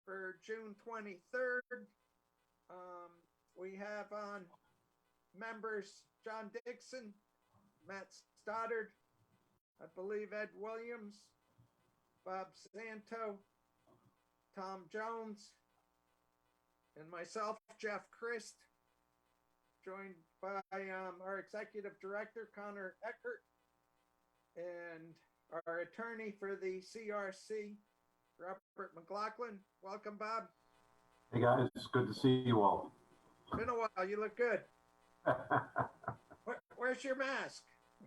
for June 23rd. We have on members John Dixon, Matt Stoddard, I believe Ed Williams, Bob Santo, Tom Jones, and myself, Jeff Christ, joined by our executive director, Connor Eckert, and our attorney for the CRC, Robert McLaughlin. Welcome, Bob. Hey guys, it's good to see you all. Been a while. You look good. Where's your mask?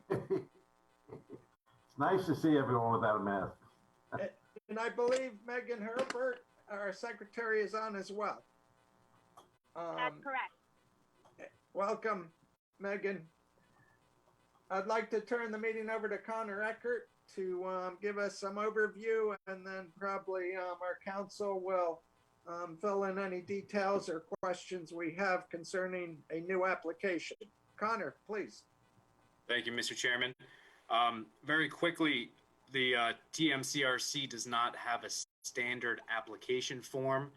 It's nice to see everyone without a mask. And I believe Megan Herbert, our secretary, is on as well. That's correct. Welcome, Megan. I'd like to turn the meeting over to Connor Eckert to give us some overview, and then probably our counsel will fill in any details or questions we have concerning a new application. Connor, please. Thank you, Mr. Chairman. Very quickly, the TMCRC does not have a standard application form.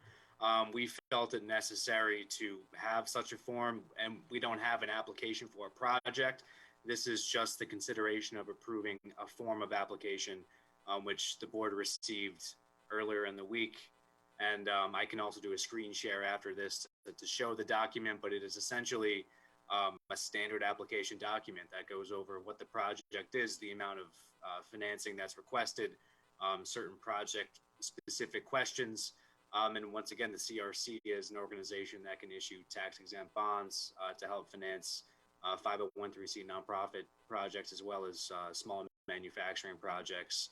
We felt it necessary to have such a form, and we don't have an application for a project. This is just the consideration of approving a form of application, which the board received earlier in the week. And I can also do a screen share after this to show the document, but it is essentially a standard application document that goes over what the project is, the amount of financing that's requested, certain project specific questions. And once again, the CRC is an organization that can issue tax exempt bonds to help finance 501(c) nonprofit projects, as well as small manufacturing projects.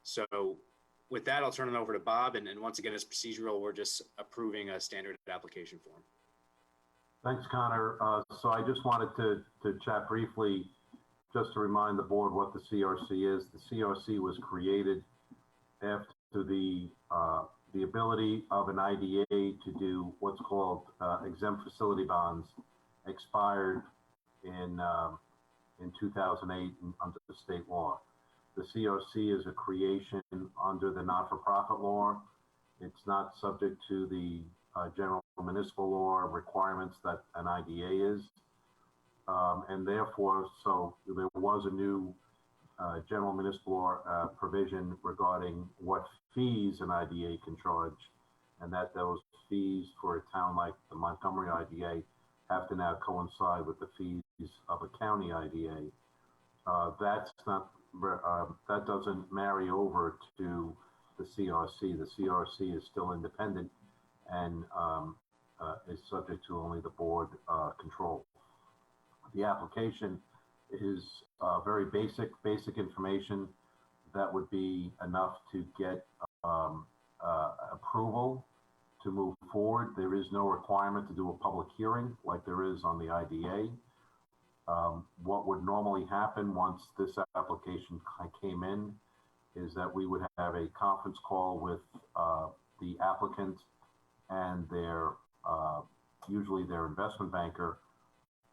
So with that, I'll turn it over to Bob. And once again, as procedural, we're just approving a standard application form. Thanks, Connor. So I just wanted to chat briefly, just to remind the board what the CRC is. The CRC was created after the ability of an IDA to do what's called exempt facility bonds expired in 2008 under the state law. The CRC is a creation under the not-for-profit law. It's not subject to the general municipal law requirements that an IDA is. And therefore, so there was a new general municipal law provision regarding what fees an IDA can charge, and that those fees for a town like the Montgomery IDA have to now coincide with the fees of a county IDA. That's not, that doesn't marry over to the CRC. The CRC is still independent and is subject to only the board control. The application is very basic information that would be enough to get approval to move forward. There is no requirement to do a public hearing like there is on the IDA. What would normally happen once this application came in is that we would have a conference call with the applicant and their usually their investment banker,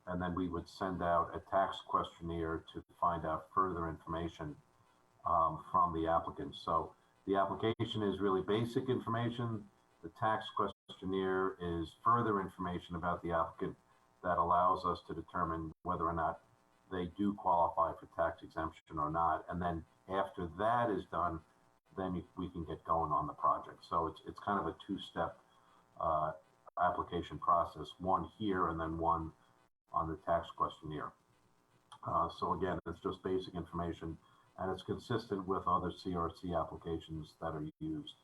and then we would send out a tax questionnaire to find out further information from the applicant. So the application is really basic information. The tax questionnaire is further information about the applicant that allows us to determine whether or not they do qualify for tax exemption or not. And then after that is done, then we can get going on the project. So it's kind of a two-step application process, one here and then one on the tax questionnaire. So again, it's just basic information, and it's consistent with other CRC applications that are used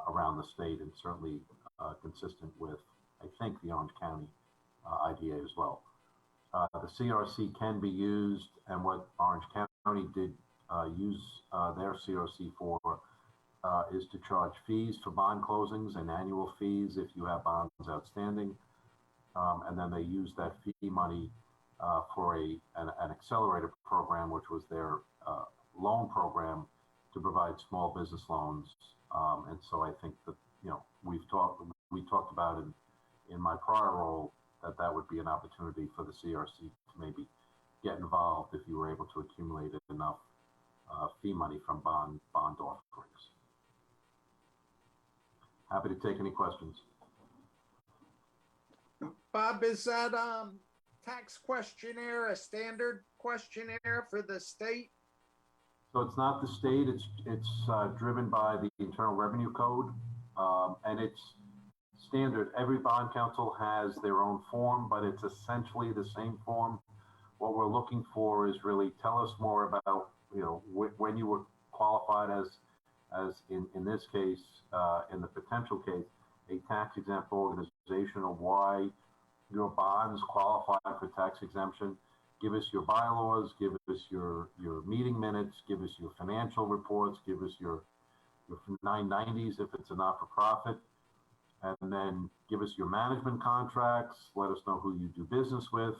around the state, and certainly consistent with, I think, the Orange County IDA as well. The CRC can be used, and what Orange County did use their CRC for is to charge fees for bond closings and annual fees if you have bonds outstanding. And then they used that fee money for an accelerator program, which was their loan program to provide small business loans. And so I think that, you know, we talked about in my prior role that would be an opportunity for the CRC to maybe get involved if you were able to accumulate enough fee money from bond offerings. Happy to take any questions. Bob, is that tax questionnaire a standard questionnaire for the state? So it's not the state, it's driven by the Internal Revenue Code, and it's standard. Every bond council has their own form, but it's essentially the same form. What we're looking for is really tell us more about, you know, when you were qualified as in this case, in the potential case, a tax exempt organization, or why your bonds qualify for tax exemption. Give us your bylaws, give us your meeting minutes, give us your financial reports, give us your 990s if it's a not-for-profit, and then give us your management contracts. Let us know who you do business with.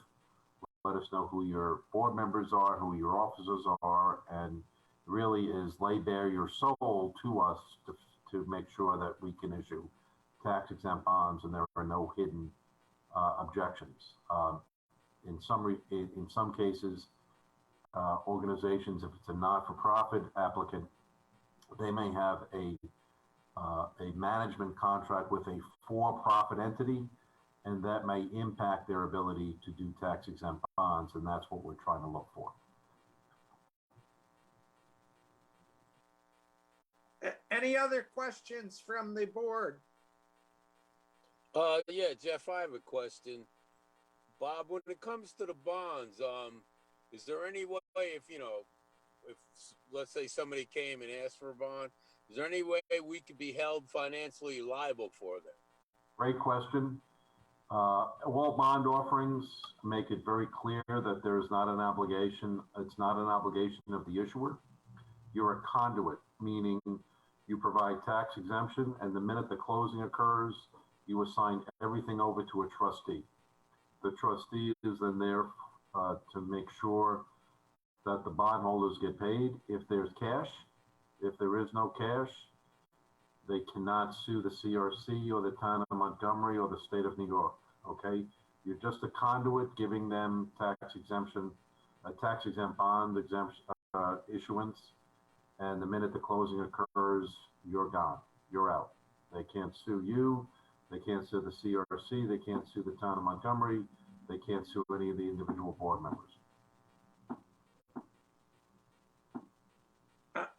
Let us know who your board members are, who your officers are, and really is lay bare your soul to us to make sure that we can issue tax exempt bonds and there are no hidden objections. In some cases, organizations, if it's a not-for-profit applicant, they may have a management contract with a for-profit entity, and that may impact their ability to do tax-exempt bonds, and that's what we're trying to look for. Any other questions from the board? Yeah, Jeff, I have a question. Bob, when it comes to the bonds, is there any way, if let's say somebody came and asked for a bond, is there any way we could be held financially liable for them? Great question. All bond offerings make it very clear that there is not an obligation. It's not an obligation of the issuer. You're a conduit, meaning you provide tax exemption, and the minute the closing occurs, you assign everything over to a trustee. The trustee is then there to make sure that the bondholders get paid. If there's cash, if there is no cash, they cannot sue the CRC or the town of Montgomery or the state of New York, okay? You're just a conduit giving them tax exemption, a tax exempt bond exemption issuance, and the minute the closing occurs, you're gone, you're out. They can't sue you, they can't sue the CRC, they can't sue the town of Montgomery, they can't sue any of the individual board members.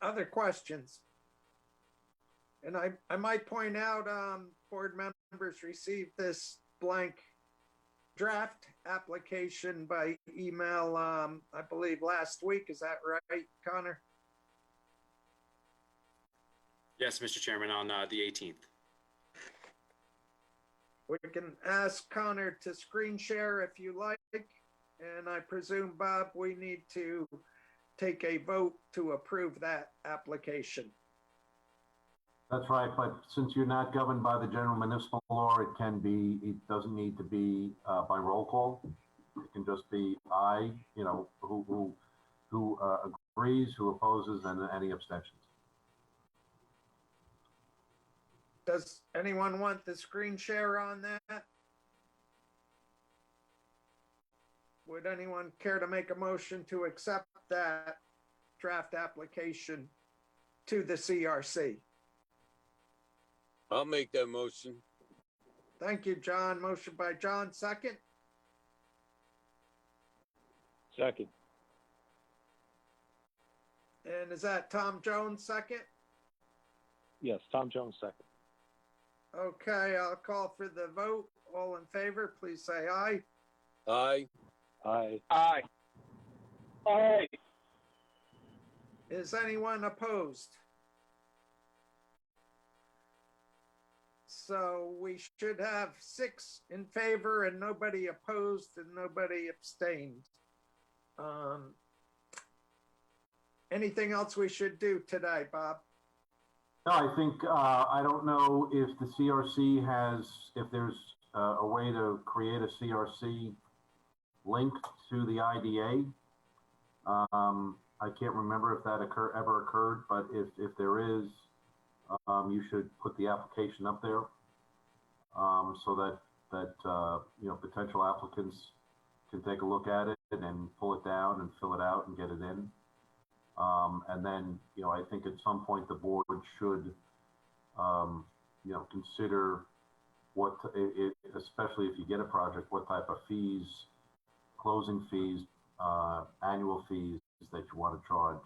Other questions? And I might point out, board members received this blank draft application by email, I believe last week. Is that right, Connor? Yes, Mr. Chairman, on the 18th. We can ask Connor to screen share if you like. And I presume, Bob, we need to take a vote to approve that application. That's right, but since you're not governed by the general municipal law, it doesn't need to be by roll call. It can just be who agrees, who opposes, and any abstentions. Does anyone want the screen share on that? Would anyone care to make a motion to accept that draft application to the CRC? I'll make that motion. Thank you, John. Motion by John, second. Second. And is that Tom Jones, second? Yes, Tom Jones, second. Okay, I'll call for the vote. All in favor, please say aye. Aye. Aye. Aye. Aye. Is anyone opposed? So we should have 6 in favor and nobody opposed and nobody abstained. Anything else we should do today, Bob? No, I think, I don't know if the CRC has, if there's a way to create a CRC link to the IDA. I can't remember if that ever occurred, but if there is, you should put the application up there so that potential applicants can take a look at it and pull it down and fill it out and get it in. And then, I think at some point the board should consider especially if you get a project, what type of fees, closing fees, annual fees that you want to charge.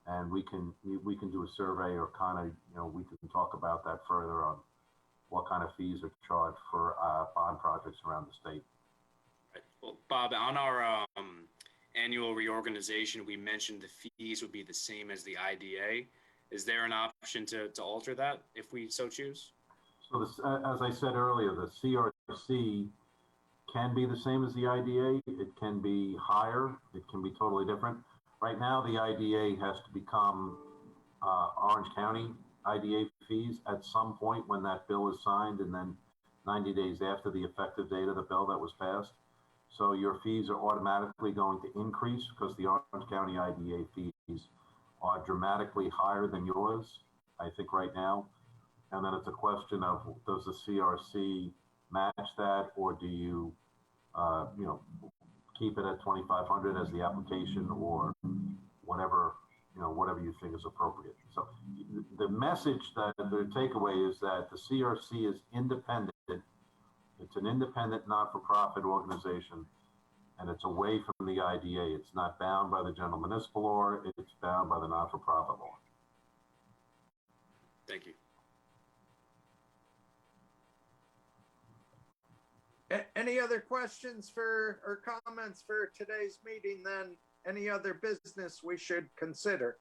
And we can do a survey, or kind of, we can talk about that further on what kind of fees are charged for bond projects around the state. Right. Well, Bob, on our annual reorganization, we mentioned the fees would be the same as the IDA. Is there an option to alter that if we so choose? So this, as I said earlier, the CRC can be the same as the IDA. It can be higher. It can be totally different. Right now, the IDA has to become Orange County IDA fees at some point when that bill is signed, and then 90 days after the effective date of the bill that was passed. So your fees are automatically going to increase because the Orange County IDA fees are dramatically higher than yours, I think, right now. And then it's a question of, does the CRC match that, or do you, keep it at 2,500 as the application, or whatever, whatever you think is appropriate. So the message, that the takeaway is that the CRC is independent. It's an independent, not-for-profit organization, and it's away from the IDA. It's not bound by the general municipal law. It's bound by the not-for-profit law. Thank you. Any other questions or comments for today's meeting? Then any other business we should consider?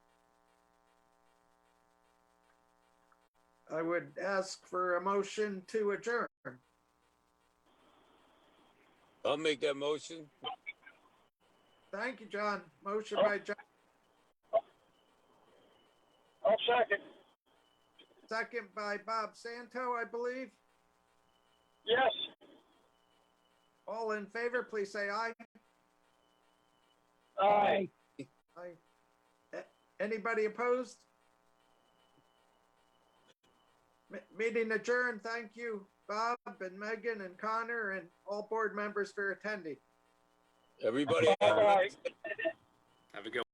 I would ask for a motion to adjourn. I'll make that motion. Thank you, John. Motion by John, I'll second. second by Bob Santo, I believe. Yes. All in favor, please say aye. Aye. Aye. Anybody opposed? Meeting adjourned. Thank you, Bob and Megan and Connor and all board members for attending. Everybody. Aye. Have a good